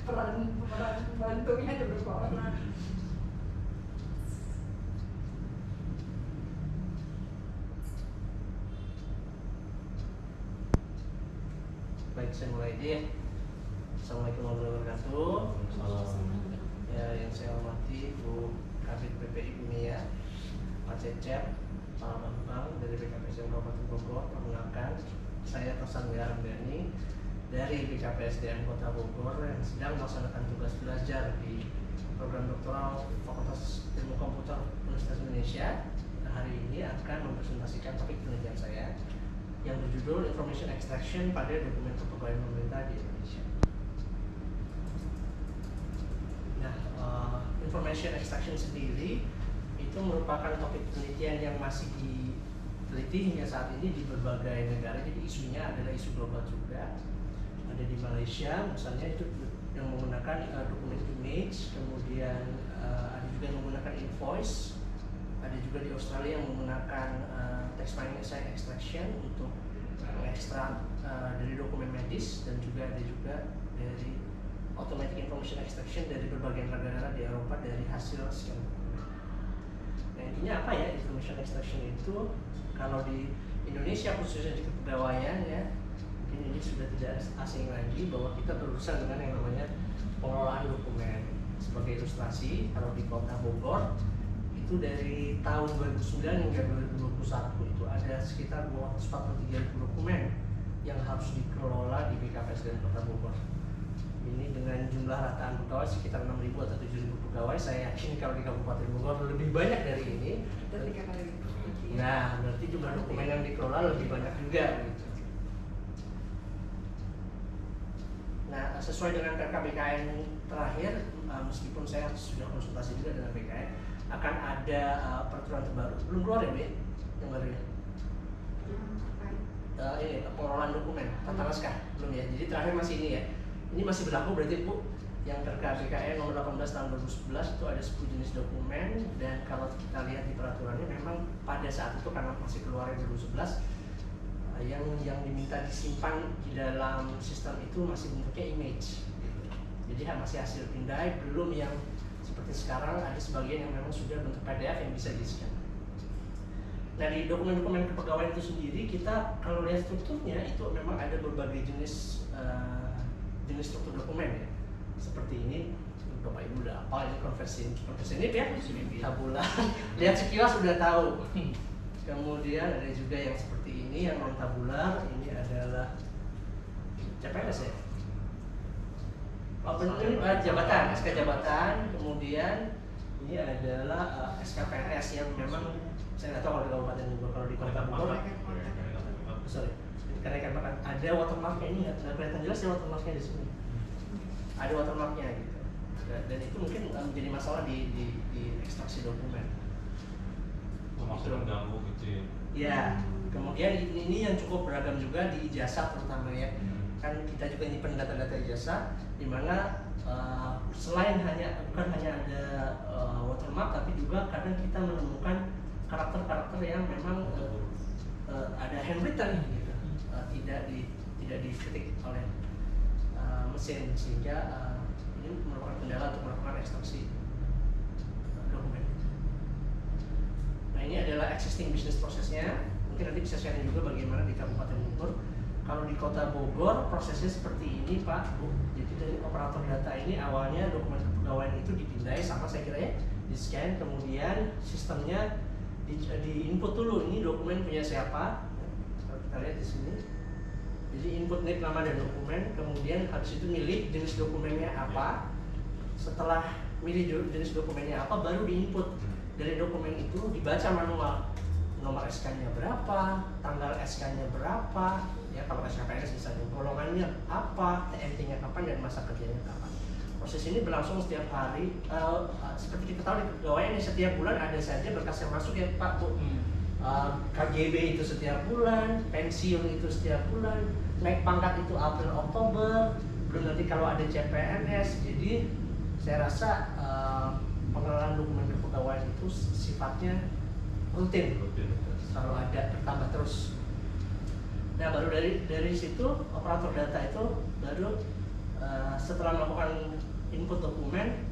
peran bantunya ada berapa orang. Baik, saya mulai aja ya. Assalamualaikum warahmatullahi wabarakatuh. Ya, yang saya hormati Bu Kabid PPI Mia, Pak Cecep, Pak Bambang dari BKPSDM Kabupaten Bogor. Perkenalkan, saya Tosan Wiharamdani dari BKPSDM Kota Bogor yang sedang melaksanakan tugas belajar di program doktoral Fakultas Ilmu Komputer Universitas Indonesia. Hari ini akan mempresentasikan topik penelitian saya yang berjudul Information Extraction pada dokumen kepegawaian pemerintah di Indonesia. Nah, Information Extraction sendiri itu merupakan topik penelitian yang masih diteliti hingga saat ini di berbagai negara. Jadi isunya adalah isu global juga. Ada di Malaysia, misalnya itu yang menggunakan dokumen image, kemudian ada juga yang menggunakan invoice. Ada juga di Australia yang menggunakan text mining assign extraction untuk mengekstrak dari dokumen medis, dan juga ada juga dari automatic information extraction dari berbagai negara di Eropa dari hasil scan. Nah, intinya apa ya information extraction itu? Kalau di Indonesia khususnya di kepegawaian ya, mungkin ini sudah tidak asing lagi bahwa kita berurusan dengan yang namanya pengelolaan dokumen. Sebagai ilustrasi, kalau di Kota Bogor itu dari tahun 2009 hingga 2021 itu ada sekitar 243.000 dokumen yang harus dikelola di BKPSDM Kota Bogor. Ini dengan jumlah rataan pegawai sekitar 6.000 atau 7.000 pegawai. Saya yakin kalau di Kabupaten Bogor lebih banyak dari ini. Nah, berarti jumlah dokumen yang dikelola lebih banyak juga gitu. Nah, sesuai dengan PKBKN terakhir, meskipun saya sudah konsultasi juga dengan BKN, akan ada peraturan terbaru. Belum keluar ya, Bu? Yang baru ya? Ini pengelolaan dokumen, tata naskah belum ya. Jadi terakhir masih ini ya. Ini masih berlaku berarti, Bu. Yang PKBKN nomor 18 tahun 2011 itu ada 10 jenis dokumen, dan kalau kita lihat di peraturannya memang pada saat itu karena masih keluar yang 2011, yang diminta disimpan di dalam sistem itu masih bentuknya image. Jadi masih hasil pindai, belum yang seperti sekarang ada sebagian yang memang sudah bentuk PDF yang bisa di-scan. Nah, di dokumen-dokumen kepegawaian itu sendiri, kita kalau lihat strukturnya itu memang ada berbagai jenis struktur dokumen ya. Seperti ini, Bapak Ibu udah apa ini konversi ini ya, tabular. Lihat sekilas sudah tahu. Kemudian ada juga yang seperti ini, yang non tabular. Ini adalah CPNS ya. Ini jabatan, SK jabatan. Kemudian ini adalah SKPNS yang memang saya nggak tahu kalau di Kabupaten Bogor, kalau di Kota Bogor, sorry, kenaikan bahkan ada watermarknya. Ini nggak kelihatan jelas ya watermarknya di sini. Ada watermarknya gitu. Dan itu mungkin menjadi masalah di ekstraksi dokumen. Masih mengganggu gitu ya. Ya, kemudian ini yang cukup beragam juga di ijazah terutama ya. Kan kita juga nyimpen data-data ijazah di mana selain bukan hanya ada watermark, tapi juga kadang kita menemukan karakter-karakter yang memang ada handwritten gitu. Tidak diketik oleh mesin, sehingga ini merupakan kendala untuk melakukan ekstraksi dokumen. Nah, ini adalah existing business prosesnya. Mungkin nanti bisa sharing juga bagaimana di Kabupaten Bogor. Kalau di Kota Bogor prosesnya seperti ini, Pak, Bu. Jadi dari operator data ini awalnya dokumen kepegawaian itu dipindai sama saya kira ya, di scan, kemudian sistemnya di input dulu ini dokumen punya siapa. Kalau kita lihat di sini. Jadi input name, nama dan dokumen, kemudian habis itu milih jenis dokumennya apa. Setelah milih jenis dokumennya apa, baru diinput. Dari dokumen itu dibaca manual, nomor SK-nya berapa, tanggal SK-nya berapa, ya kalau SKPNS misalnya, golongannya apa, TNT-nya kapan, dan masa kerjanya kapan. Proses ini berlangsung setiap hari. Seperti kita tahu di kepegawaian setiap bulan ada saja berkas yang masuk ya Pak, Bu. KGB itu setiap bulan, pensiun itu setiap bulan, naik pangkat itu April Oktober, belum nanti kalau ada CPNS. Jadi saya rasa pengelolaan dokumen kepegawaian itu sifatnya rutin, selalu ada, bertambah terus. Nah, baru dari situ operator data itu baru setelah melakukan input dokumen,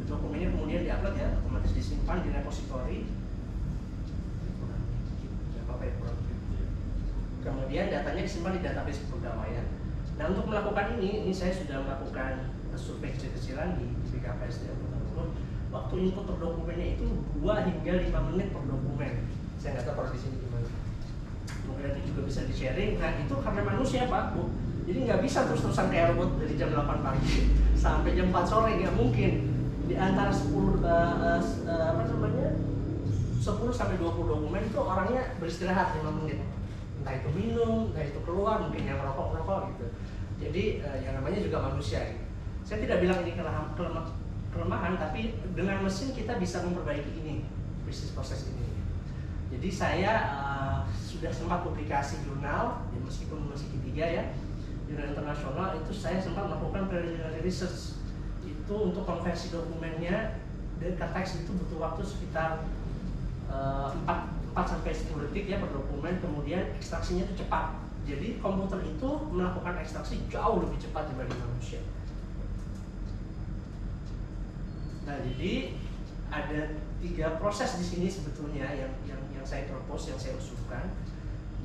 dokumennya kemudian diupload ya, otomatis disimpan di repository. Kemudian datanya disimpan di database kepegawaian. Nah, untuk melakukan ini saya sudah melakukan survei kecil-kecilan di BKPSDM Kota Bogor. Waktu input per dokumennya itu 2 hingga 5 menit per dokumen. Saya nggak tahu kalau di sini gimana. Mungkin nanti juga bisa di-sharing. Nah, itu karena manusia, Pak, Bu. Jadi nggak bisa terus-terusan kayak robot dari jam 8 pagi sampai jam 4 sore, nggak mungkin. Di antara 10 sampai 20 dokumen itu orangnya beristirahat 5 menit. Entah itu minum, entah itu keluar, mungkin yang rokok gitu. Jadi yang namanya juga manusia gitu. Saya tidak bilang ini kelemahan, tapi dengan mesin kita bisa memperbaiki ini, bisnis proses ini. Jadi saya sudah sempat publikasi jurnal, ya meskipun masih ketiga ya, jurnal internasional itu saya sempat melakukan preliminary research. Itu untuk konversi dokumennya ke teks itu butuh waktu sekitar 4-10 detik ya per dokumen, kemudian ekstraksinya itu cepat. Jadi komputer itu melakukan ekstraksi jauh lebih cepat dibanding manusia. Nah, jadi ada 3 proses di sini sebetulnya yang saya propose, yang saya usulkan.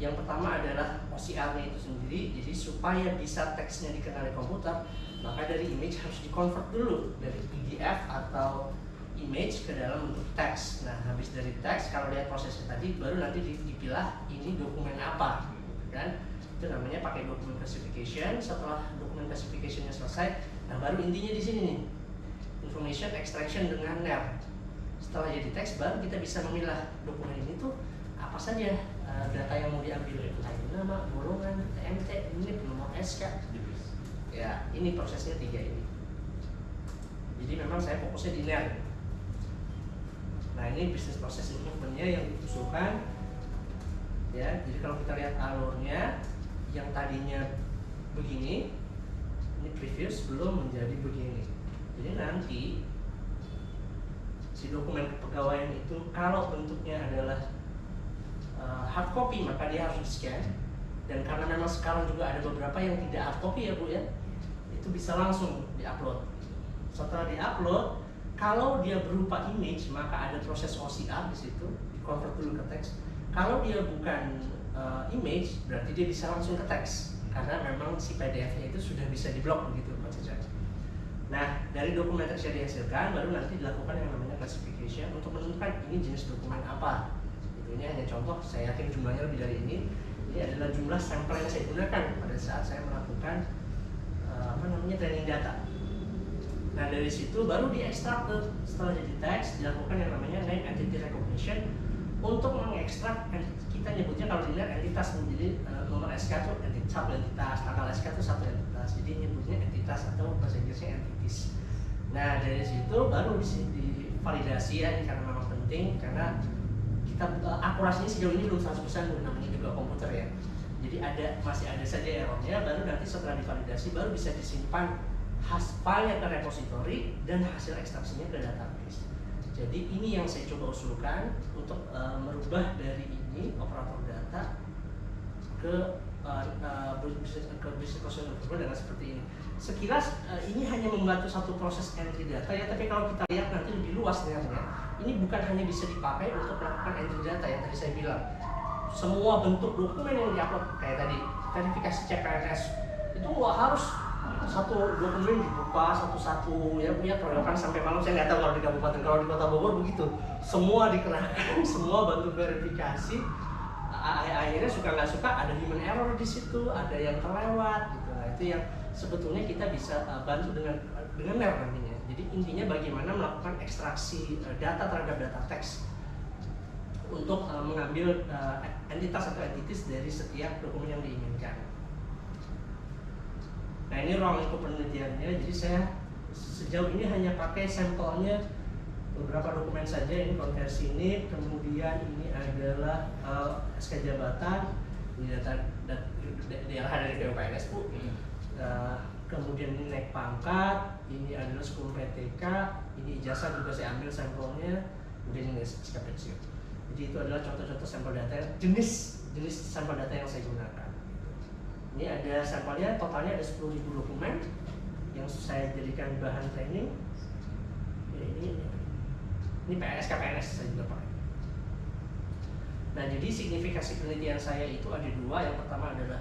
Yang pertama adalah OCR-nya itu sendiri. Jadi supaya bisa teksnya dikenali komputer, maka dari image harus di-convert dulu dari PDF atau image ke dalam bentuk teks. Nah, habis dari teks, kalau lihat prosesnya tadi, baru nanti dipilah ini dokumen apa, kan? Itu namanya pakai dokumen classification. Setelah dokumen classification-nya selesai, nah baru intinya di sini nih, information extraction dengan NER. Setelah jadi teks, baru kita bisa memilah dokumen ini tuh apa saja data yang mau diambil, entah itu nama, golongan, TMT, NIP, nomor SK. Ya, ini prosesnya 3 ini. Jadi memang saya fokusnya di NER. Nah, ini bisnis proses improvementnya yang diusulkan. Ya, jadi kalau kita lihat alurnya, yang tadinya begini, ini previous belum menjadi begini. Jadi nanti si dokumen kepegawaian itu kalau bentuknya adalah hard copy, maka dia harus di-scan. Dan karena memang sekarang juga ada beberapa yang tidak hard copy ya Bu ya, itu bisa langsung di-upload. Setelah di-upload, kalau dia berupa image, maka ada proses OCR di situ, di-convert dulu ke teks. Kalau dia bukan image, berarti dia bisa langsung ke teks, karena memang si PDF-nya itu sudah bisa di-block begitu Pak Cecep. Nah, dari dokumen teks yang dihasilkan, baru nanti dilakukan yang namanya classification untuk menentukan ini jenis dokumen apa. Ini hanya contoh, saya yakin jumlahnya lebih dari ini. Ini adalah jumlah sampel yang saya gunakan pada saat saya melakukan training data. Nah, dari situ baru diekstrak setelah jadi teks, dilakukan yang namanya name entity recognition untuk mengekstrak, kita nyebutnya kalau dilihat entitas, menjadi nomor SK itu satu entitas, tanggal SK itu satu entitas, jadi nyebutnya entitas atau bahasa Inggrisnya entities. Nah, dari situ baru divalidasi ya, ini karena memang penting, karena kita akurasinya sejauh ini belum 100%, namanya juga komputer ya. Jadi masih ada saja errornya, baru nanti setelah divalidasi baru bisa disimpan filenya ke repository dan hasil ekstraksinya ke database. Jadi ini yang saya coba usulkan untuk merubah dari ini operator data ke business process improvement dengan seperti ini. Sekilas ini hanya membantu satu proses entry data ya, tapi kalau kita lihat nanti lebih luas ternyata ini bukan hanya bisa dipakai untuk melakukan entry data yang tadi saya bilang. Semua bentuk dokumen yang diupload kayak tadi verifikasi CPNS itu harus satu dokumen dibuka satu-satu ya, punya keroyokan sampai malam. Saya nggak tahu kalau di kabupaten, kalau di Kota Bogor begitu, semua dikerahkan, semua bantu verifikasi. Akhirnya suka nggak suka ada human error di situ, ada yang terlewat gitu. Nah, itu yang sebetulnya kita bisa bantu dengan NER nantinya. Jadi intinya bagaimana melakukan ekstraksi data terhadap data teks untuk mengambil entitas atau entities dari setiap dokumen yang diinginkan. Nah, ini ruang lingkup penelitiannya. Jadi saya sejauh ini hanya pakai sampelnya beberapa dokumen saja. Ini konversi NIP, kemudian ini adalah SK jabatan, ini data DLH dari PUPNS Bu. Kemudian ini naik pangkat, ini adalah skor PTK, ini ijazah juga saya ambil sampelnya, kemudian ini SK pensiun. Jadi itu adalah contoh-contoh sampel data, jenis sampel data yang saya gunakan. Ini ada sampelnya, totalnya ada 10.000 dokumen yang saya saya jadikan bahan training. Ya, ini PNS saya juga pakai. Nah, jadi signifikasi penelitian saya itu ada dua. Yang pertama adalah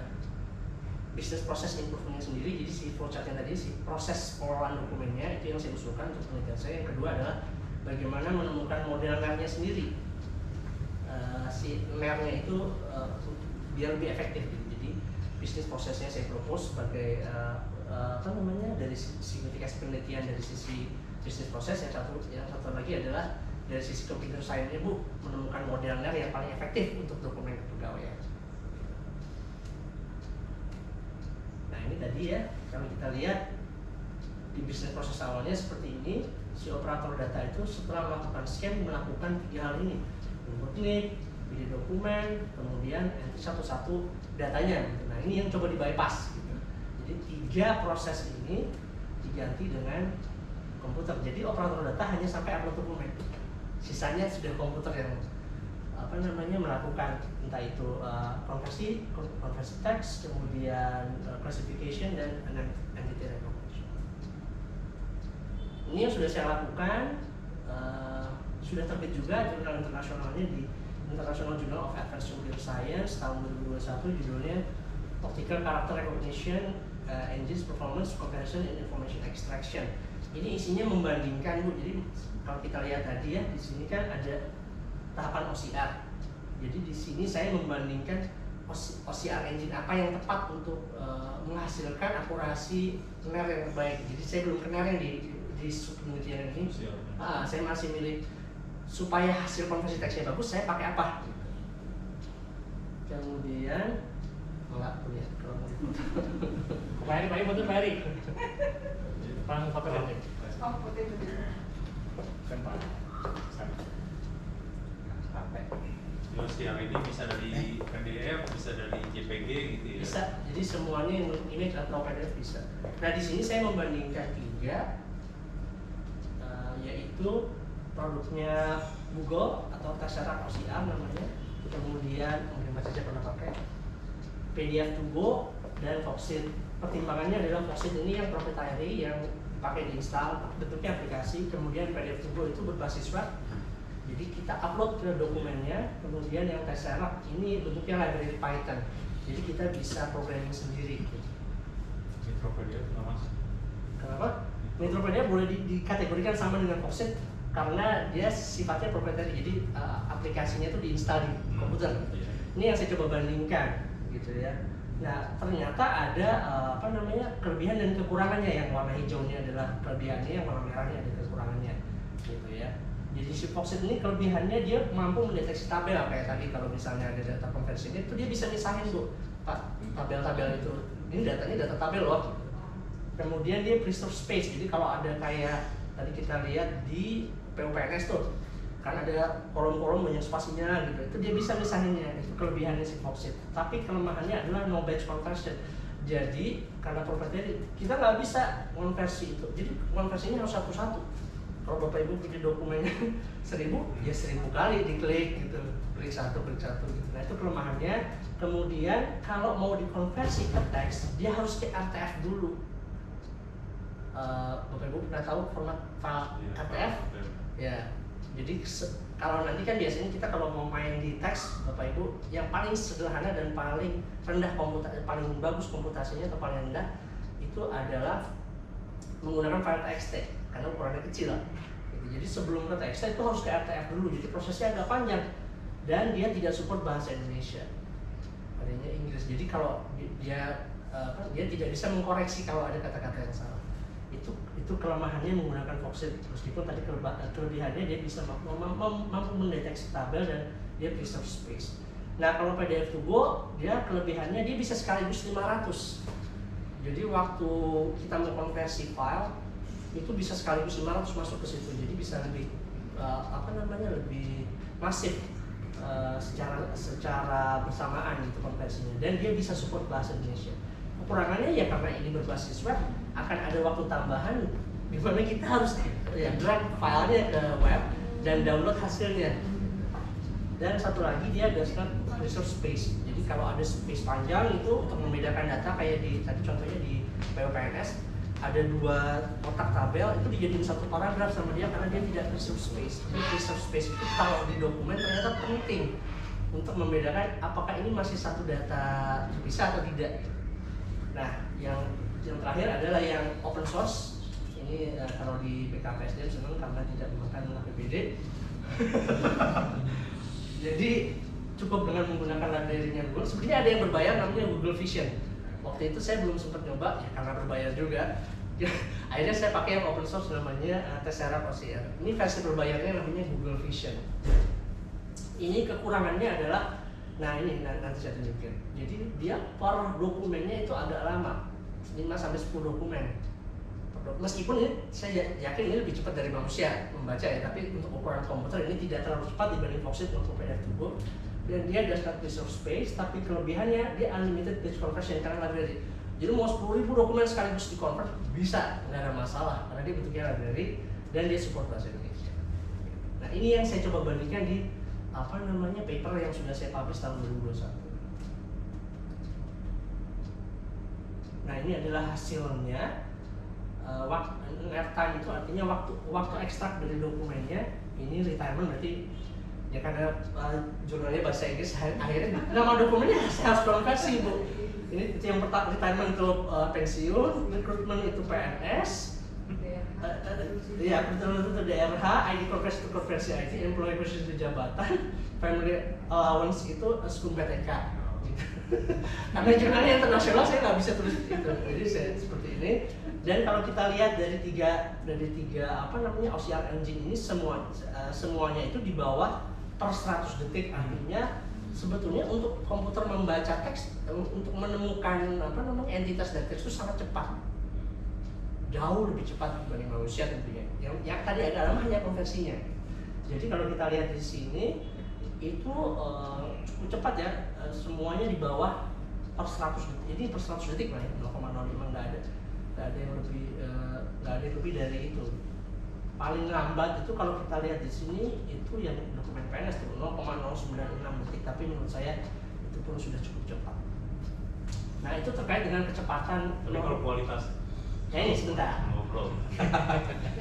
business process improvement sendiri. Jadi si flowchartnya tadi, si proses pengelolaan dokumennya itu yang saya usulkan untuk penelitian saya. Yang kedua adalah bagaimana menemukan model NER-nya sendiri. Si NER-nya itu biar lebih efektif gitu. Jadi bisnis prosesnya saya propose sebagai dari signifikasi penelitian dari sisi bisnis proses. Yang satu lagi adalah dari sisi computer science-nya Bu, menemukan model NER yang paling efektif untuk dokumen kepegawaian. Nah, ini tadi ya, kalau kita lihat di bisnis proses awalnya seperti ini. Si operator data itu setelah melakukan scan melakukan 3 hal ini: input need, pilih dokumen, kemudian enter satu-satu datanya. Nah, ini yang coba di bypass gitu. Jadi 3 proses ini diganti dengan komputer. Jadi operator data hanya sampai upload dokumen. Sisanya sudah komputer yang melakukan entah itu konversi teks, kemudian classification dan entity recognition. Ini yang sudah saya lakukan, sudah terbit juga jurnal internasionalnya di International Journal of Advanced Computer Science tahun 2021, judulnya Optical Character Recognition Engines Performance Comparison and Information Extraction. Ini isinya membandingkan Bu. Jadi kalau kita lihat tadi ya, di sini kan ada tahapan OCR. Jadi di sini saya membandingkan OCR engine apa yang tepat untuk menghasilkan akurasi NER yang terbaik. Jadi saya belum ke NER yang di penelitian ini. Saya masih milih supaya hasil konversi teksnya bagus, saya pakai apa? Kemudian enggak lihat kalau Pak Heri, foto Pak Heri. Pan foto nanti. Oh, foto itu. Kan Pak. sampai. Terus yang ini bisa dari PDF, bisa dari JPG gitu ya? Bisa, jadi semuanya yang image atau PDF bisa. Nah, di sini saya membandingkan 3, yaitu produknya Google atau Tesseract OCR namanya, kemudian mungkin Mas Caca pernah pakai PDF to go dan Foxit. Pertimbangannya adalah Foxit ini yang proprietary, yang pakai diinstal, bentuknya aplikasi, kemudian PDF to go itu berbasis web. Jadi kita upload ke dokumennya, kemudian yang Tesseract ini bentuknya library Python. Jadi kita bisa programming sendiri. Nitropedia itu Mas? Kenapa? Nitropedia boleh dikategorikan sama dengan Foxit karena dia sifatnya proprietary. Jadi aplikasinya itu diinstal di komputer. Ini yang saya coba bandingkan, gitu ya. Nah, ternyata ada kelebihan dan kekurangannya. Yang warna hijaunya adalah kelebihannya, yang warna merahnya ada kekurangannya, gitu ya. Jadi si Foxit ini kelebihannya dia mampu mendeteksi tabel, kayak tadi kalau misalnya ada data konversinya itu dia bisa misahin tuh, Pak, tabel-tabel itu. Ini datanya data tabel loh. Kemudian dia preserve space. Jadi kalau ada kayak tadi kita lihat di PUPNS tuh, kan ada kolom-kolom banyak spasinya gitu. Itu dia bisa misahinnya. Itu kelebihannya si Foxit. Tapi kelemahannya adalah no batch conversion. Jadi karena proprietary kita nggak bisa konversi itu. Jadi konversinya harus satu-satu. Kalau Bapak Ibu punya dokumennya 1000, ya 1000 kali diklik gitu, klik satu gitu. Nah itu kelemahannya. Kemudian kalau mau dikonversi ke teks, dia harus ke RTF dulu. Bapak Ibu pernah tahu format file RTF? Ya. Jadi kalau nanti kan biasanya kita kalau mau main di teks, Bapak Ibu, yang paling sederhana dan paling rendah paling bagus komputasinya atau paling rendah itu adalah menggunakan file TXT karena ukurannya kecil. Jadi sebelum ke TXT itu harus ke RTF dulu. Jadi prosesnya agak panjang dan dia tidak support bahasa Indonesia, adanya Inggris. Jadi kalau dia tidak bisa mengkoreksi kalau ada kata-kata yang salah. Itu kelemahannya menggunakan Foxit. Meskipun tadi kelebihannya dia bisa mampu mendeteksi tabel dan dia preserve space. Nah kalau PDF to go dia kelebihannya dia bisa sekaligus 500. Jadi waktu kita mau konversi file itu bisa sekaligus 500 masuk ke situ. Jadi bisa lebih lebih masif secara bersamaan itu konversinya. Dan dia bisa support bahasa Indonesia. Kekurangannya ya karena ini berbasis web akan ada waktu tambahan di mana kita harus drag filenya ke web dan download hasilnya. Dan satu lagi dia ada resource space. Jadi kalau ada space panjang itu untuk membedakan data kayak tadi contohnya di PUPNS ada 2 kotak tabel itu dijadiin satu paragraf sama dia karena dia tidak reserve space. Jadi reserve space itu kalau di dokumen ternyata penting untuk membedakan apakah ini masih satu data terpisah atau tidak. Nah, yang terakhir adalah yang open source. Ini kalau di BKPSDM senang karena tidak memakan APBD. Jadi cukup dengan menggunakan library-nya Google. Sebenarnya ada yang berbayar namanya Google Vision. Waktu itu saya belum sempat nyoba ya karena berbayar juga. Akhirnya saya pakai yang open source namanya Tessera OCR. Ini versi berbayarnya namanya Google Vision. Ini kekurangannya adalah, nah ini nanti saya tunjukin. Jadi dia per dokumennya itu agak lama, 5-10 dokumen. Meskipun ini saya yakin ini lebih cepat dari manusia membaca ya, tapi untuk ukuran komputer ini tidak terlalu cepat dibanding Foxit untuk PDF2Go. Dan dia does not reserve space, tapi kelebihannya dia unlimited page conversion karena library. Jadi mau 10.000 dokumen sekaligus di convert bisa, nggak ada masalah karena dia bentuknya library dan dia support bahasa Indonesia. Nah ini yang saya coba bandingkan di paper yang sudah saya publish tahun 2021. Nah ini adalah hasilnya. Airtime itu artinya waktu ekstrak dari dokumennya. Ini retirement berarti ya karena jurnalnya bahasa Inggris akhirnya nama dokumennya saya harus konversi Bu. Ini yang pertama retirement itu pensiun, recruitment itu PNS, ya betul itu DRH, ID konversi itu konversi IT, employee position itu jabatan, family allowance itu SKUM PTK. Karena jurnalnya internasional saya nggak bisa tulis itu, jadi saya seperti ini. Dan kalau kita lihat dari tiga OCR engine ini semuanya itu di bawah per 100 detik, artinya sebetulnya untuk komputer membaca teks untuk menemukan entitas dan teks itu sangat cepat, jauh lebih cepat dibanding manusia tentunya. Yang tadi agak lama hanya konversinya. Jadi kalau kita lihat di sini itu cukup cepat ya, semuanya di bawah per 100 detik. Jadi per 100 detik lah ya, 0,05 nggak ada yang lebih dari itu. Paling lambat itu kalau kita lihat di sini itu yang dokumen PNS itu 0,096 detik, tapi menurut saya itu pun sudah cukup cepat. Nah itu terkait dengan kecepatan. Tapi kalau kualitas? Ya ini sebentar. Ngobrol.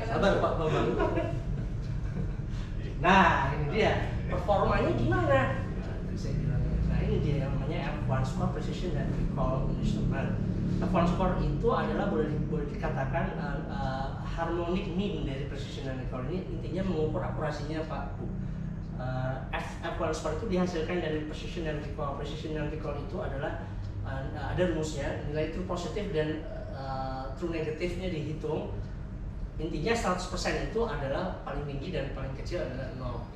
Sabar Pak Bambang. Nah ini dia performanya gimana? Saya bilang. Nah ini dia yang namanya F1 score precision dan recall measurement. F1 score itu adalah boleh dikatakan harmonic mean dari precision dan recall. Ini intinya mengukur akurasinya Pak Bu. F1 score itu dihasilkan dari precision dan recall. Precision dan recall itu adalah ada rumusnya, nilai true positif dan true negatifnya dihitung. Intinya 100% itu adalah paling tinggi dan paling kecil adalah 0.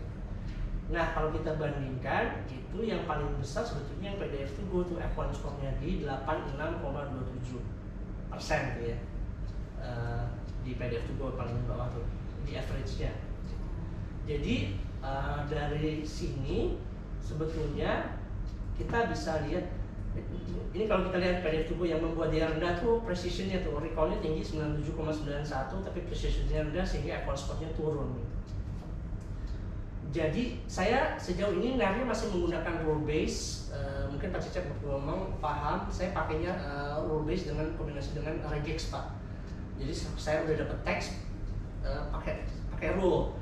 Nah kalau kita bandingkan itu yang paling besar sebetulnya yang PDF2Go tuh F1 score-nya di 86,27% tuh ya. Di PDF2Go paling bawah tuh di average-nya. Jadi dari sini sebetulnya kita bisa lihat ini kalau kita lihat PDF2Go yang membuat dia rendah tuh precision-nya tuh recall-nya tinggi 97,91 tapi precision-nya rendah sehingga F1 score-nya turun gitu. Jadi saya sejauh ini nari masih menggunakan rule base. Mungkin Pak Cecep ngomong paham. Saya pakainya rule base dengan kombinasi dengan regex Pak. Jadi saya udah dapat teks pakai rule.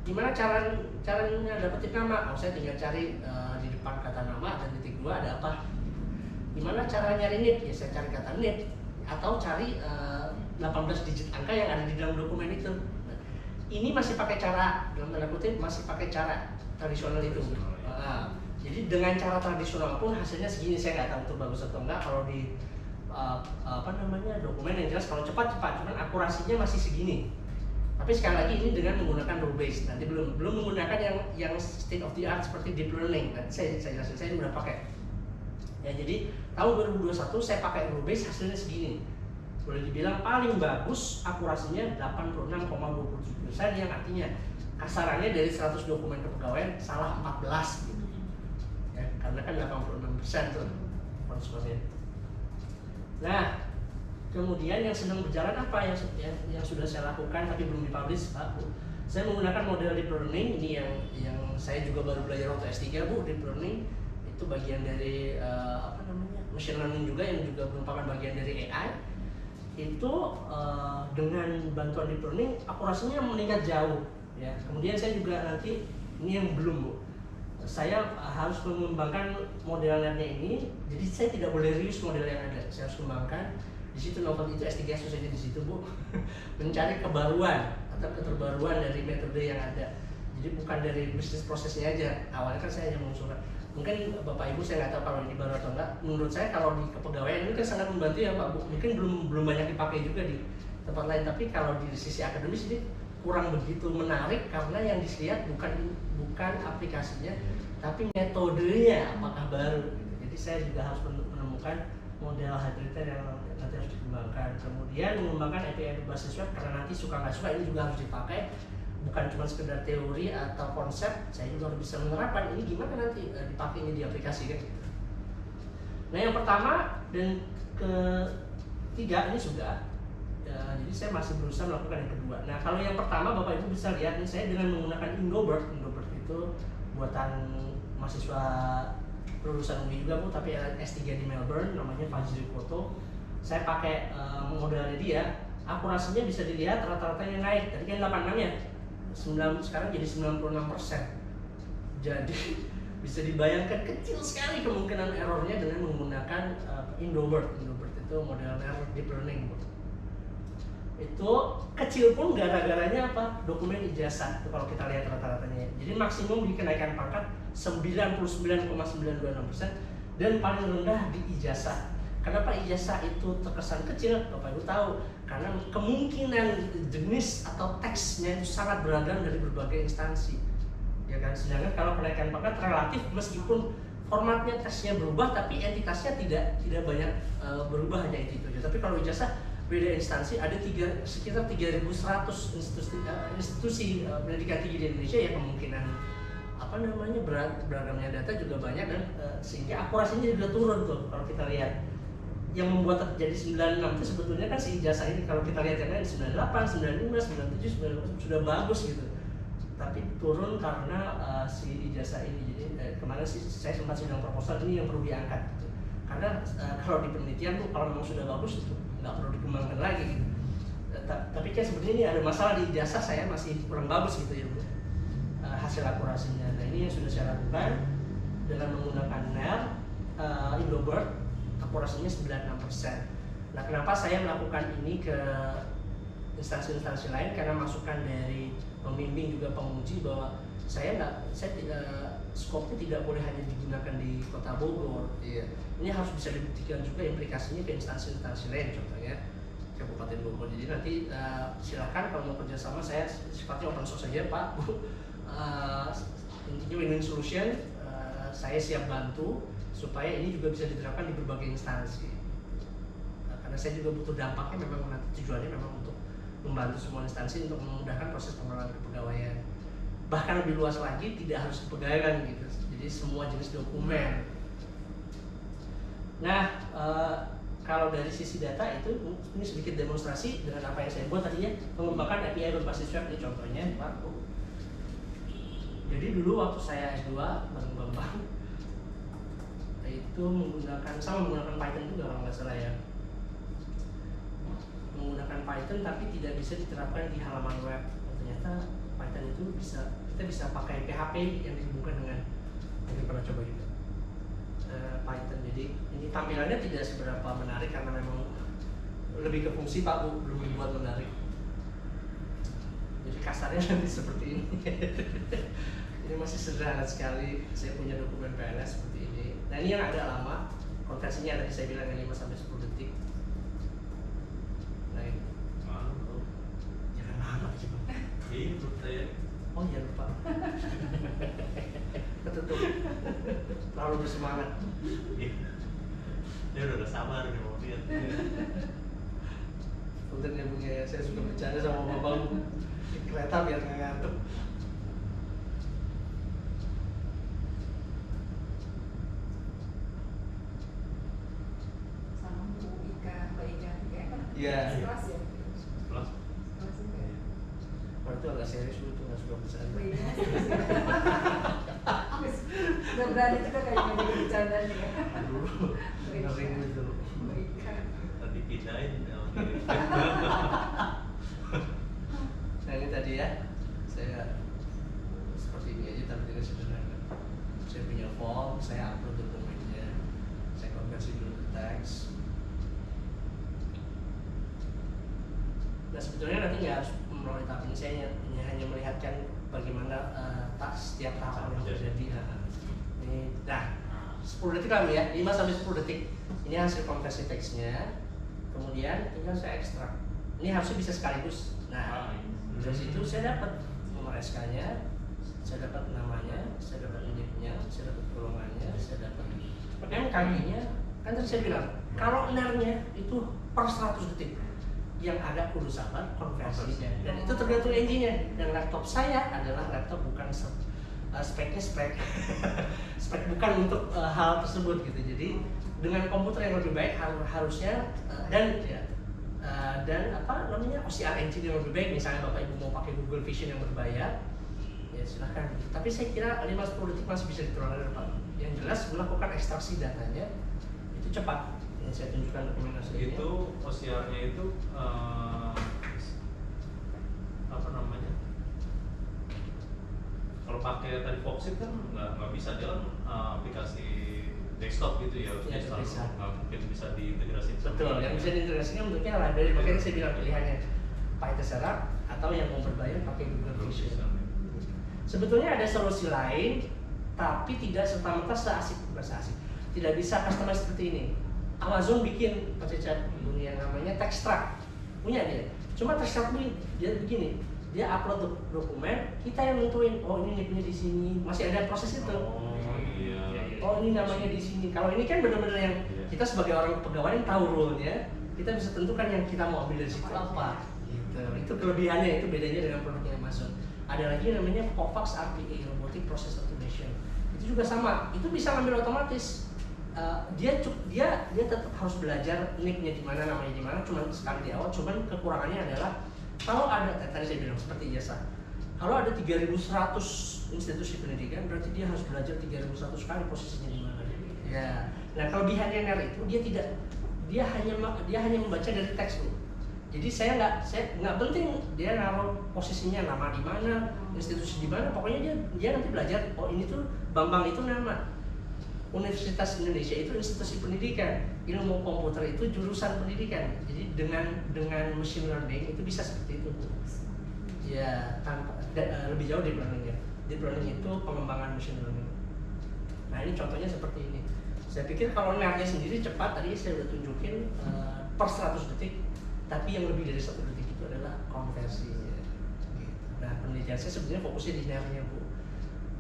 Gimana caranya dapetin nama? Saya tinggal cari di depan kata nama dan titik 2 ada apa? Gimana cara nyari NIP? Ya saya cari kata NIP atau cari 18 digit angka yang ada di dalam dokumen itu. Ini masih pakai cara, dalam tanda kutip, masih pakai cara tradisional itu. Jadi dengan cara tradisional pun hasilnya segini, saya nggak tahu itu bagus atau enggak. Kalau di dokumen yang jelas kalau cepat, cuman akurasinya masih segini. Tapi sekali lagi ini dengan menggunakan rule base. Nanti belum menggunakan yang state of the art seperti deep learning. Nanti saya jelasin, saya udah pakai. Ya jadi tahun 2021 saya pakai rule base, hasilnya segini. Boleh dibilang paling bagus akurasinya 86,27%, yang artinya kasarannya dari 100 dokumen kepegawaian salah 14 gitu. Ya, karena kan 86% tuh konsumennya. Nah, kemudian yang sedang berjalan apa yang sudah saya lakukan tapi belum dipublish Pak Bu. Saya menggunakan model deep learning ini yang saya juga baru belajar waktu S3 Bu. Deep learning itu bagian dari machine learning juga yang juga merupakan bagian dari AI. itu dengan bantuan deep learning akurasinya meningkat jauh ya. Kemudian saya juga nanti ini yang belum Bu, saya harus mengembangkan model netnya ini, jadi saya tidak boleh reuse model yang ada, saya harus kembangkan. Di situ novel itu S3 susahnya di situ Bu, mencari kebaruan atau keterbaruan dari metode yang ada. Jadi bukan dari bisnis prosesnya aja. Awalnya kan saya hanya mengusulkan. Mungkin Bapak Ibu saya nggak tahu kalau ini baru atau enggak. Menurut saya kalau di kepegawaian ini kan sangat membantu ya Pak Bu. Mungkin belum banyak dipakai juga di tempat lain. Tapi kalau di sisi akademis ini kurang begitu menarik karena yang dilihat bukan aplikasinya, tapi metodenya apakah baru. Jadi saya juga harus menemukan model hybridnya yang nanti harus dikembangkan. Kemudian mengembangkan API berbasis web karena nanti suka nggak suka ini juga harus dipakai. Bukan cuma sekedar teori atau konsep, saya juga harus bisa menerapkan ini gimana nanti dipakainya di aplikasi kan. Nah yang pertama dan ketiga ini sudah. Jadi saya masih berusaha melakukan yang kedua. Nah kalau yang pertama Bapak Ibu bisa lihat nih, saya dengan menggunakan Indobird itu buatan mahasiswa lulusan UI juga Bu, tapi S3 di Melbourne, namanya Fajri Koto. Saya pakai modelnya dia, akurasinya bisa dilihat rata-ratanya naik. Tadi kan 86 ya, sekarang jadi 96%. Jadi bisa dibayangkan kecil sekali kemungkinan errornya dengan menggunakan Indobird. Indobird itu model deep learning Bu. Itu kecil pun gara-garanya apa? Dokumen ijazah itu kalau kita lihat rata-ratanya. Jadi maksimum di kenaikan pangkat 99,926% dan paling rendah di ijazah. Kenapa ijazah itu terkesan kecil? Bapak Ibu tahu, karena kemungkinan jenis atau teksnya itu sangat beragam dari berbagai instansi. Ya kan? Sedangkan kalau kenaikan pangkat relatif meskipun formatnya tesnya berubah tapi entitasnya tidak banyak berubah, hanya itu aja. Tapi kalau ijazah beda instansi, ada sekitar 3.100 institusi pendidikan tinggi di Indonesia ya, kemungkinan beragamnya data juga banyak dan sehingga akurasinya juga turun tuh kalau kita lihat. Yang membuat terjadi 96 itu sebetulnya kan si ijazah ini, kalau kita lihat yang lain 98, 95, 97, 98 sudah bagus gitu. Tapi turun karena si ijazah ini. Jadi kemarin saya sempat sidang proposal ini yang perlu diangkat gitu. Karena kalau di penelitian tuh kalau memang sudah bagus itu nggak perlu dikembangkan lagi gitu. Tapi kan sebenarnya ini ada masalah di ijazah saya masih kurang bagus gitu ya Bu, hasil akurasinya. Nah ini yang sudah saya lakukan dengan menggunakan NER, Indobird, akurasinya 96%. Nah kenapa saya melakukan ini ke instansi-instansi lain? Karena masukan dari pembimbing juga penguji bahwa saya tidak skopnya tidak boleh hanya digunakan di Kota Bogor. Iya. Ini harus bisa dibuktikan juga implikasinya ke instansi-instansi lain, contohnya Kabupaten Bogor. Jadi nanti silakan kalau mau kerjasama, saya sifatnya open source saja Pak Bu. Intinya win-win solution. Saya siap bantu supaya ini juga bisa diterapkan di berbagai instansi. Karena saya juga butuh dampaknya, memang nanti tujuannya memang untuk membantu semua instansi untuk memudahkan proses pengelolaan kepegawaian. Bahkan lebih luas lagi, tidak harus kepegawaian gitu. Jadi semua jenis dokumen. Nah, kalau dari sisi data itu ini sedikit demonstrasi dengan apa yang saya buat tadinya, mengembangkan API berbasis web ini contohnya Pak Bu. Jadi dulu waktu saya S2 bareng Bambang itu menggunakan Python juga kalau nggak salah ya, menggunakan Python tapi tidak bisa diterapkan di halaman web. Ternyata Python itu kita bisa pakai PHP yang dihubungkan dengan, mungkin pernah coba juga Python. Jadi ini tampilannya tidak seberapa menarik karena memang lebih ke fungsi Pak Bu, belum dibuat menarik. Jadi kasarnya nanti seperti ini. Ini masih sederhana sekali. Saya punya dokumen PNS seperti ini. Nah ini yang agak lama, konversinya tadi saya bilang 5-10 detik. Nah ini jangan lama sih Pak. Iya, menurut saya. Oh iya lupa. Ketutup. Terlalu bersemangat. Dia udah sabar nih mau lihat. Untuk ya punya ya, saya suka bercanda sama Bapak di kereta biar nggak ngantuk. Sama Bu Ika, Mbak Ika juga kan? Iya. Kelas ya? Plus. Kelas juga. Kalau itu agak serius dulu tuh, nggak suka bercanda. Bu Ika serius ya? Nggak berani juga kayaknya jadi bercandanya ya. Aduh, ngeri gitu. Bu Ika. Nanti pindahin Nah ini tadi ya, saya seperti ini aja tapi dengan sederhana. Saya punya form, saya upload dokumennya, saya konversi dulu ke teks. Nah sebetulnya nanti nggak harus melalui tahap ini, saya hanya melihatkan bagaimana setiap tahapan yang terjadi. Nah 10 detik kami ya, 5-10 detik. Ini hasil konversi teksnya, kemudian tinggal saya ekstrak. Ini harusnya bisa sekaligus. Nah dari situ saya dapat nomor SK-nya, saya dapat namanya, saya dapat unitnya, saya dapat golongannya, saya dapat MKG-nya. Kan tadi saya bilang, kalau NER-nya itu per 100 detik, yang ada kudu sabar konversinya. Dan itu tergantung engine-nya. Dan laptop saya adalah laptop bukan speknya spek bukan untuk hal tersebut gitu. Jadi dengan komputer yang lebih baik harusnya dan apa namanya OCR engine yang lebih baik, misalnya Bapak Ibu mau pakai Google Vision yang berbayar, ya silahkan. Tapi saya kira 5-10 detik masih bisa ditolerir Pak. Yang jelas melakukan ekstraksi datanya itu cepat. Yang saya tunjukkan dokumentasi ini. Itu OCR-nya itu apa namanya? Kalau pakai tadi Foxit kan nggak bisa, dia kan aplikasi desktop gitu ya, Ya, bisa. nggak mungkin bisa diintegrasi. Betul, yang bisa diintegrasikan bentuknya library, makanya saya bilang pilihannya pakai terserah atau yang mau berbayar pakai Google Vision. Sebetulnya ada solusi lain, tapi tidak serta-merta tidak bisa customize seperti ini. Amazon bikin punya namanya Textract, punya dia. Cuma Textract dia begini, dia upload dokumen, kita yang nentuin, oh ini nicknya di sini, masih ada proses itu. Oh ini namanya di sini. Kalau ini kan benar-benar yang kita sebagai orang pegawai yang tahu rule-nya, kita bisa tentukan yang kita mau ambil dari situ apa. Gitu. Itu kelebihannya, itu bedanya dengan produknya Amazon. Ada lagi namanya Kovacs RPA, Robotic Process Automation. Itu juga sama, itu bisa ngambil otomatis. Dia tetap harus belajar nicknya di mana, namanya di mana, cuma sekali di awal. Cuman kekurangannya adalah kalau ada, tadi saya bilang seperti ijazah, kalau ada 3.100 institusi pendidikan, berarti dia harus belajar 3.100 kali posisinya di mana. Ya. Nah kelebihannya NER itu dia hanya membaca dari teks Bu. Jadi saya nggak penting dia naruh posisinya nama di mana, institusi di mana, pokoknya dia nanti belajar. Oh ini tuh Bambang itu nama. Universitas Indonesia itu institusi pendidikan, ilmu komputer itu jurusan pendidikan. Jadi dengan machine learning itu bisa seperti itu Bu. Ya lebih jauh deep learning ya. Deep learning itu pengembangan machine learning. Nah ini contohnya seperti ini. Saya pikir kalau NER-nya sendiri cepat, tadi saya udah tunjukin per 100 detik. Tapi yang lebih dari 1 detik itu adalah konversinya. Nah penelitian saya sebenarnya fokusnya di NER-nya Bu.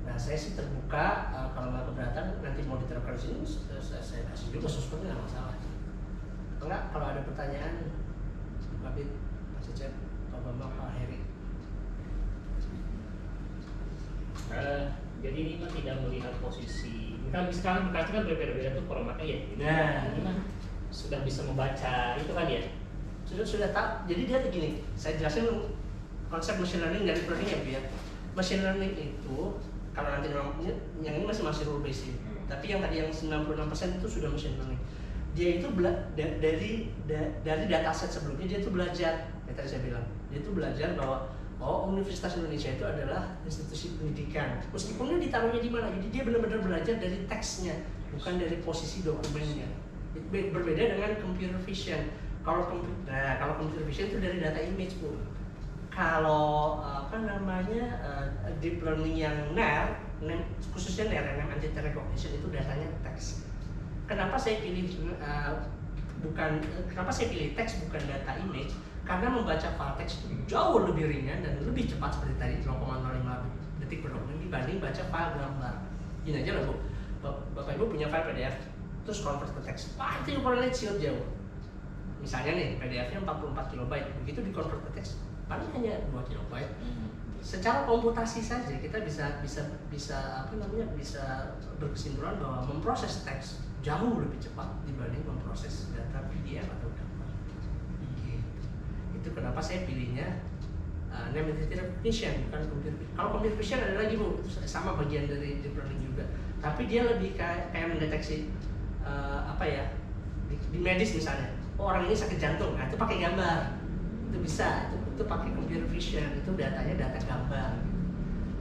Nah saya sih terbuka, kalau nggak keberatan nanti mau diterapkan di sini, saya kasih juga sosmednya nggak masalah. Enggak, kalau ada pertanyaan, Pak Bit, Pak Cecep, Pak Bambang, Pak Heri. Jadi ini mah tidak melihat posisi. Kan sekarang berkaca kan berbeda-beda tuh formatnya ya. Nah, ini mah sudah bisa membaca itu kan ya. Sudah tahu. Jadi dia begini, saya jelasin konsep machine learning dari learning ya Bu ya. Machine learning itu kalau nanti yang ini masih rule based, tapi yang tadi yang 96% itu sudah machine learning. Dia itu dari dataset sebelumnya dia itu belajar. Ya tadi saya bilang, dia itu belajar bahwa Universitas Indonesia itu adalah institusi pendidikan. Meskipun dia ditaruhnya di mana, jadi dia benar-benar belajar dari teksnya, bukan dari posisi dokumennya. Berbeda dengan computer vision. Kalau computer vision itu dari data image Bu. Kalau deep learning yang NER, khususnya NER, entity recognition itu datanya teks. Kenapa saya pilih teks bukan data image? Karena membaca file teks itu jauh lebih ringan dan lebih cepat seperti tadi 0,05 detik per dokumen dibanding baca file gambar. Gini aja lah Bu, Bapak Ibu punya file PDF, terus convert ke teks, pasti ukurannya kecil jauh. Misalnya nih PDF-nya 44 KB, begitu di convert ke teks, paling hanya 2 KB. Secara komputasi saja kita bisa berkesimpulan bahwa memproses teks jauh lebih cepat dibanding memproses data PDF atau gambar. Itu kenapa saya pilihnya name entity recognition bukan computer vision. Kalau computer vision ada lagi Bu, itu sama bagian dari deep learning juga. Tapi dia lebih kayak mendeteksi di medis misalnya. orang ini sakit jantung, nah itu pakai gambar, itu bisa, itu pakai computer vision, itu datanya data gambar.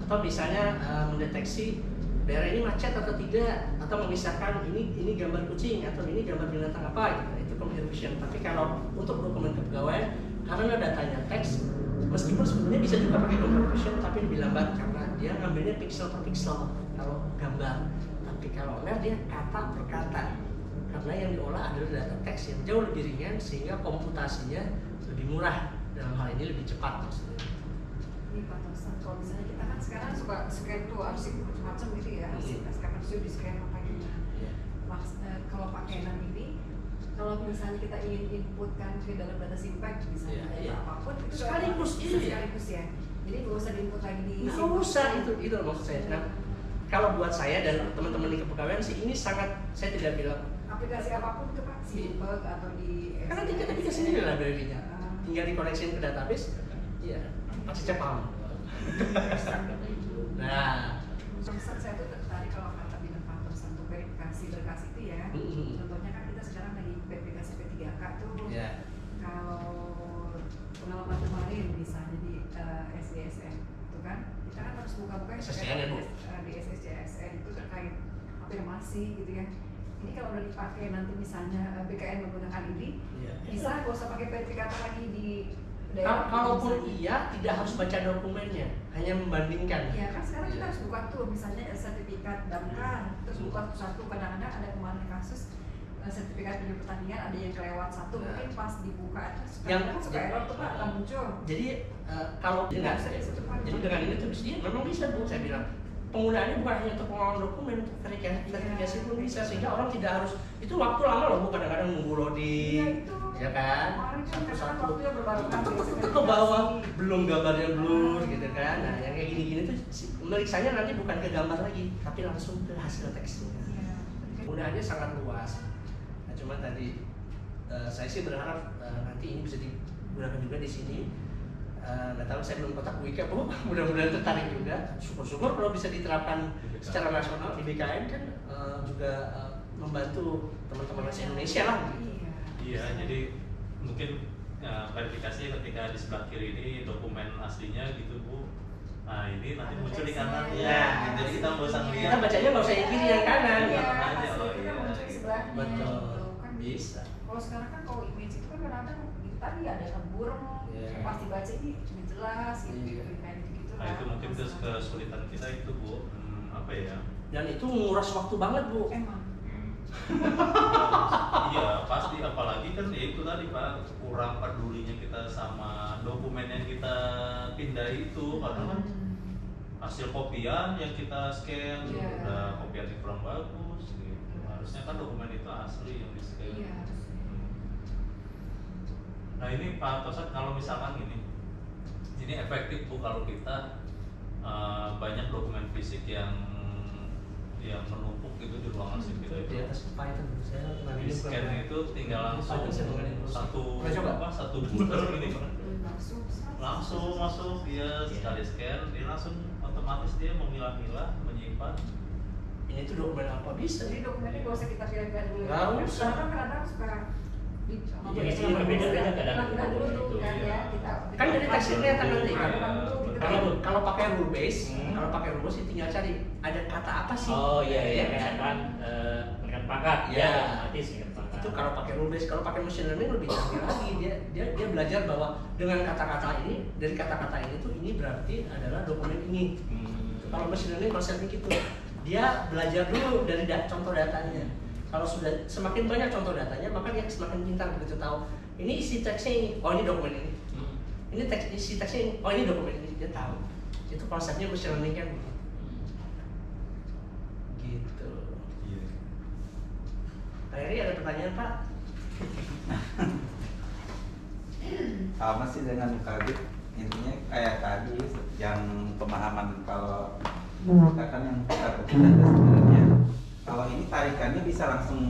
Atau misalnya mendeteksi daerah ini macet atau tidak, atau memisahkan ini gambar kucing atau ini gambar binatang apa gitu, itu computer vision. Tapi kalau untuk dokumen kepegawaian, karena datanya teks, meskipun sebenarnya bisa juga pakai computer vision, tapi lebih lambat karena dia ngambilnya pixel per pixel kalau gambar. Tapi kalau lihat dia kata per kata, karena yang diolah adalah data teks yang jauh lebih ringan sehingga komputasinya lebih murah, dalam hal ini lebih cepat maksudnya. Ini Pak Tosan, kalau misalnya kita kan sekarang suka scan tuh arsip macam-macam gitu ya, arsip SKP itu di scan apa gitu. Kalau pakai Canon ini, kalau misalnya kita ingin inputkan ke dalam data Simpact misalnya apapun itu sekaligus sekaligus ya. Jadi nggak usah diinput lagi di nggak usah, itu maksud saya. Nah, kalau buat saya dan teman-teman di kepegawaian sih ini sangat, saya tidak bilang aplikasi apapun itu Pak, Simpact atau di karena kita bisa sendiri library-nya, tinggal dikoneksiin ke database, ya pasti cepat. Nah, saya tuh tertarik kalau kata bidang Pak Tosan untuk verifikasi berkas itu ya. Contohnya kan kita sekarang lagi verifikasi P3K tuh. Kalau pengalaman kemarin misalnya di SDSN itu kan kita kan harus buka-buka di SSCSN itu terkait afirmasi gitu ya. Ini kalau udah dipakai nanti misalnya BKN menggunakan ini, bisa nggak usah pakai verifikator lagi di daerah. Kalaupun iya, tidak harus baca dokumennya, hanya membandingkan. Iya kan sekarang kita harus buka tuh misalnya sertifikat damkar, terus buka satu. Kadang-kadang ada kemarin kasus sertifikat video pertanian ada yang kelewat satu, mungkin pas dibuka itu yang suka error tuh Pak, akan muncul. Jadi kalau dengan ini tuh memang bisa Bu, saya bilang penggunaannya bukan hanya untuk pengolahan dokumen, untuk verifikasi pun bisa, sehingga orang tidak harus, itu waktu lama loh Bu, kadang-kadang nunggu loading, ya kan, satu-satu ke bawah, belum gambarnya blur gitu kan. Nah yang kayak gini-gini tuh meriksanya nanti bukan ke gambar lagi, tapi langsung ke hasil teksnya. Penggunaannya sangat luas. Nah cuma tadi saya sih berharap nanti ini bisa digunakan juga di sini. Nggak tahu, saya belum kontak Wika Bu, mudah-mudahan tertarik juga. Syukur-syukur kalau bisa diterapkan secara nasional di BKN kan juga membantu teman-teman Indonesia lah gitu. Iya, jadi mungkin verifikasi ketika di sebelah kiri ini dokumen aslinya gitu Bu. Nah ini nanti muncul di kanan ya, jadi kita nggak usah lihat. Kita bacanya nggak usah yang kiri yang kanan. Iya, aja, oh kita iya, muncul di sebelahnya. Betul. Kan Bisa. Kalau sekarang kan kalau image itu kan kadang-kadang itu tadi ada yang burung, pasti baca ini jelas gitu, kayak gitu. Nah itu mungkin kesulitan kita itu Bu, apa ya? Dan itu nguras waktu banget Bu. Emang. Iya pasti, apalagi kan ya itu tadi Pak, kurang pedulinya kita sama dokumen yang kita pindah itu, karena kan hasil kopian yang kita scan udah kopiannya kurang bagus gitu. Harusnya kan dokumen itu asli yang di scan. Nah ini Pak Tosan, kalau misalkan ini efektif Bu kalau kita banyak dokumen fisik yang menumpuk gitu di ruang arsip kita itu. Di atas Python saya Di scan itu tinggal langsung satu booster gini langsung masuk dia sekali scan, dia langsung otomatis dia memilah-milah, menyimpan. Ini tuh dokumen apa bisa? Jadi dokumennya nggak usah kita pilih-pilih dulu. Nggak usah. Karena kadang suka beda-beda kadang-kadang dulu tuh kan ya kita. Kan dari teksturnya nanti. Kalau Kalau pakai rule base, kalau pakai rule base tinggal cari ada kata apa sih? Oh iya ya misalkan peringkat pangkat, ya otomatis peringkat pangkat. Itu kalau pakai rule base, kalau pakai machine learning lebih canggih lagi, dia belajar bahwa dengan kata-kata ini, dari kata-kata ini tuh ini berarti adalah dokumen ini. Kalau machine learning konsepnya gitu, dia belajar dulu dari contoh datanya. Kalau sudah semakin banyak contoh datanya, maka dia semakin pintar begitu tahu ini isi teksnya ini, oh ini dokumen ini. Ini isi teksnya ini, oh ini dokumen ini, dia tahu. Itu konsepnya machine learning kan. Gitu. Pak Heri ada pertanyaan Pak? Sama sih dengan Kadit, intinya kayak tadi yang pemahaman kalau kita kan yang kita sebenarnya kalau ini tarikannya bisa langsung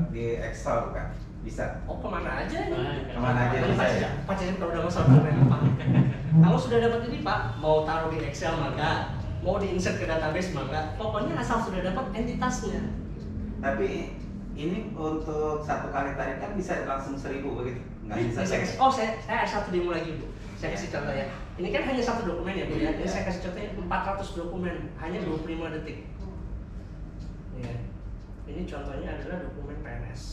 di Excel kan? Bisa? Oh kemana aja? Kemana aja bisa ya? Pak Cecep kalau udah masalah Pak. Kalau sudah dapat ini Pak, mau taruh di Excel maka, mau di insert ke database maka, pokoknya asal sudah dapat entitasnya. Tapi Ini untuk satu kali tarikan bisa langsung 1.000 begitu? Nggak bisa. Saya ada satu demo lagi Bu. Saya kasih contoh ya. Ini kan hanya satu dokumen ya Bu ya. Ini saya kasih contohnya 400 dokumen, hanya 25 detik. Ya. Ini contohnya adalah dokumen PNS.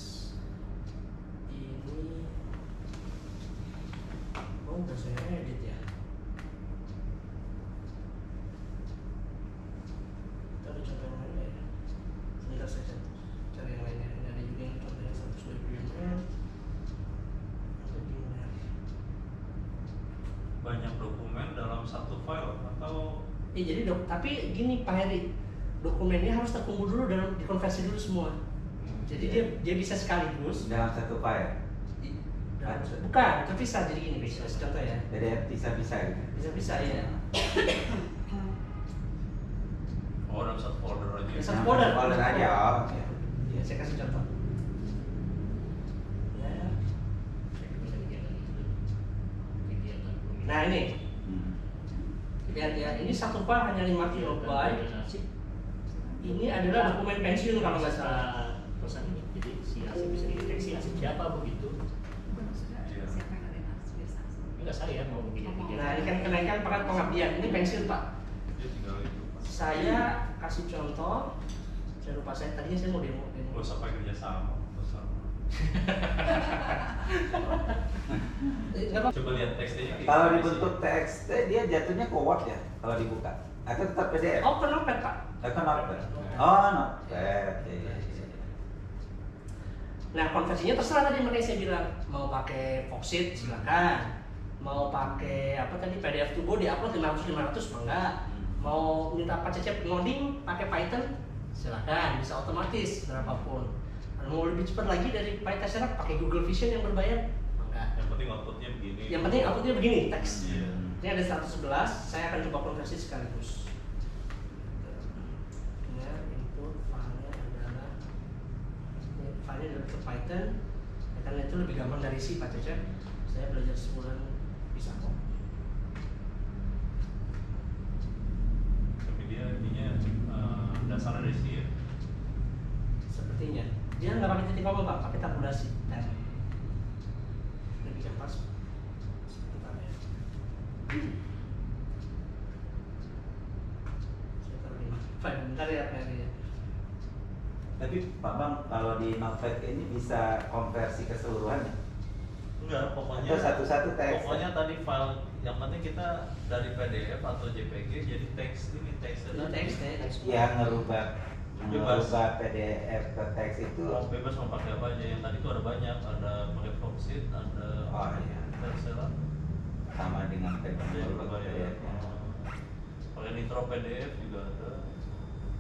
Ini udah saya edit ya. Kita ada contoh yang lain ya. Sebentar saya cari yang lainnya. Ini ada juga yang contohnya 120 ml. Banyak dokumen dalam satu file atau Jadi tapi gini Pak Heri, dokumennya harus terkumpul dulu dan dikonversi dulu semua. Jadi dia bisa sekaligus dalam satu file. Bukan, terpisah. Jadi gini bisa contoh ya. PDF bisa-bisa gitu. Bisa ya. oh dalam satu folder aja. Satu folder aja. Oh, ya, saya kasih contoh. Ya. Nah ini, lihat ya, ini satu file hanya 5 KB. Ini adalah dokumen pensiun kalau nggak salah. Perusahaan ini, jadi si asing bisa dideteksi asing siapa begitu. Siapa yang ada biasa? Enggak saya mau bikin. Nah ini kan kenaikan pangkat pengabdian, ini pensiun Pak. Dia tinggal itu. Saya kasih contoh. Saya lupa tadinya saya mau demo. Gak usah pakai kerja sama. Coba lihat teksnya. Kalau dibentuk TXT dia jatuhnya ke Word ya kalau dibuka. Atau tetap PDF? Oh, ke Notepad Pak. Ke Notepad. Oh, Notepad. Nah konversinya terserah tadi makanya saya bilang mau pakai Foxit silakan, mau pakai apa tadi PDF to go diupload 500 enggak, mau minta Pak Cecep ngoding pakai Python silakan, bisa otomatis berapapun. Kalau mau lebih cepat lagi dari Python setup pakai Google Vision yang berbayar enggak. Yang penting outputnya begini. Yang penting outputnya begini teks. Iya. Ini ada 111, saya akan coba konversi sekaligus. Ya, input filenya adalah filenya adalah ke Python. Ya, karena itu lebih gampang dari C Pak Cecep. Saya belajar sebulan bisa kok. Tapi dia intinya dasarnya dari C ya. Sepertinya dia nggak pakai titik koma Pak, pakai tabulasi. Lebih gampang. Sebentar ya. Saya taruh di mana? Bentar ya Pak Heri ya. Tapi Pak Bang, kalau di Notepad ini bisa konversi keseluruhannya? Enggak, pokoknya Atau satu-satu teks? Pokoknya tadi file yang penting kita dari PDF atau JPG jadi teks ini teksnya Ini tadi. teks. Yang ngerubah PDF ke teks itu. Bebas mau pakai apa aja, yang tadi itu ada banyak, ada pakai Foxit, ada Oh iya. Tercel, Sama dengan ada yang berbayar, pakai Nitro PDF juga ada.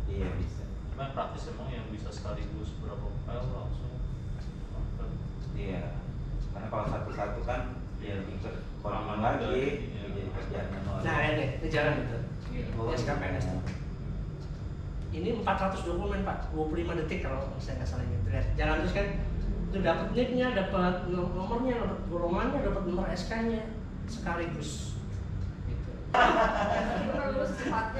Iya bisa. Cuma yang praktis emang yang bisa sekaligus berapa file langsung konvert. Iya. Karena kalau satu-satu kan ya lebih ke Lama lagi, juga, iya. jadi kerjaan manual. Nah ini jalan gitu. Oh, Ini sekarang PNS. Ini 400 dokumen Pak, 25 detik kalau saya nggak salah ingat. Lihat, jalan terus kan, itu dapat nicknya, dapat nomornya, dapat golongannya, dapat nomor SK-nya sekaligus. Gitu.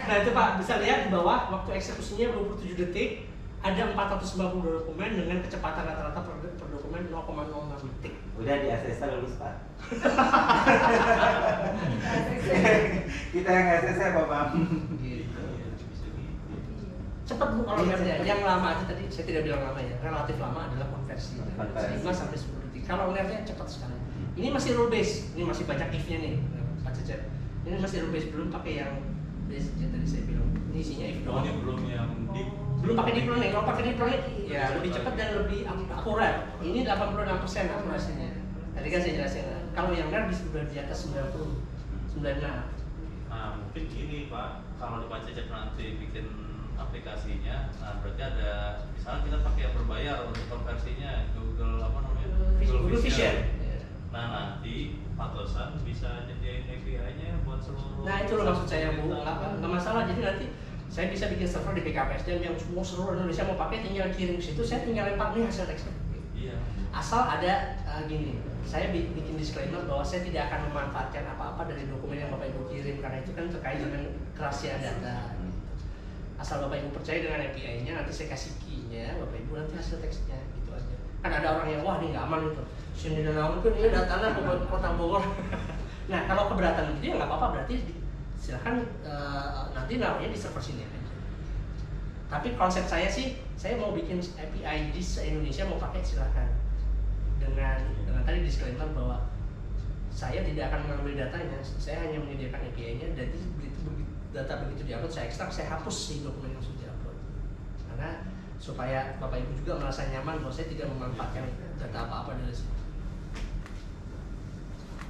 Nah itu Pak bisa lihat di bawah waktu eksekusinya 27 detik, ada 450 dokumen dengan kecepatan rata-rata per dokumen 0,06 detik. Udah di ACC lulus Pak. Kita yang ACC Pak Bang. Gitu. Cepat Bu kalau ngerti. Yang lama aja tadi saya tidak bilang lama ya, relatif lama adalah konversi. 5 sampai 10 detik. Kalau ngertinya cepat sekali. Ini masih rule base, ini masih banyak if-nya nih, Pak Cecep. Ini masih rule base, belum pakai yang base yang tadi saya bilang. Ini isinya if Oh, doang. ini belum yang di Belum pakai deep learning. Kalau pakai deep learning ya lebih cepat dan lebih akurat. Ini 86% akurasinya. Tadi kan saya jelasin. Kalau yang NER sudah di atas 90, 96. Nah, mungkin gini Pak, kalau di Pak Cecep nanti bikin aplikasinya, nah berarti ada, misalnya kita pakai yang berbayar untuk konversinya, Google apa namanya? Google Vision. Nah nanti Pak Tosan bisa nyediain API-nya buat seluruh. Nah itu loh maksud saya Bu, nggak masalah. Jadi nanti saya bisa bikin server di BKPSDM yang semua seluruh Indonesia mau pakai, tinggal kirim ke situ, saya tinggal lempar nih hasil teksnya. Iya. Asal ada gini, saya bikin disclaimer bahwa saya tidak akan memanfaatkan apa-apa dari dokumen yang Bapak Ibu kirim karena itu kan terkait dengan kerahasiaan data. asal Bapak Ibu percaya dengan API-nya, nanti saya kasih key-nya, Bapak Ibu nanti hasil teksnya gitu aja. Kan ada orang yang wah ini nggak aman itu, sini dan aman kan ini datanya Kota Bogor. Nah kalau keberatan itu ya nggak apa-apa, berarti silahkan nanti namanya di server sini aja. Tapi konsep saya sih, saya mau bikin API di se-Indonesia mau pakai silahkan. Dengan tadi disclaimer bahwa saya tidak akan mengambil datanya, saya hanya menyediakan API-nya, dan data begitu diupload saya ekstrak, saya hapus si dokumen yang sudah diupload. Karena supaya Bapak Ibu juga merasa nyaman bahwa saya tidak memanfaatkan data apa-apa dari situ.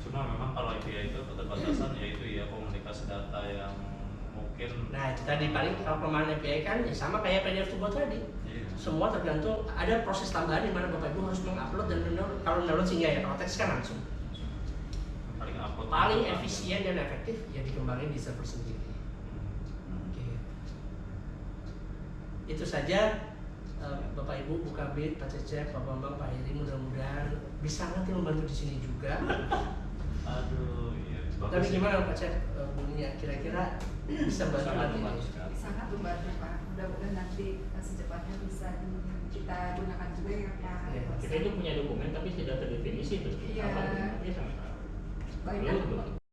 Cuma memang kalau API itu keterbatasan yaitu ya komunikasi data yang mungkin. Nah itu tadi paling kalau kelemahan API kan ya sama kayak PDF to Go tadi. Iya. Semua tergantung, ada proses tambahan di mana Bapak Ibu harus mengupload dan mendownload. Kalau download sih ya, kalau teks kan langsung. Paling efisien dan efektif ya dikembangin di server sendiri. Oke. Itu saja Bapak Ibu, Bu Kabid, Pak Cecep, Pak Bambang, Pak Heri, mudah-mudahan bisa nanti membantu di sini juga. Aduh, iya. Tapi gimana Pak Cecep, Bu Nia, kira-kira bisa bantu sekali? Sangat membantu Pak. Mudah-mudahan nanti secepatnya bisa kita gunakan juga ya Pak. Kita itu punya dokumen tapi tidak terdefinisi terus Iya. apa? Iya sama. Banyak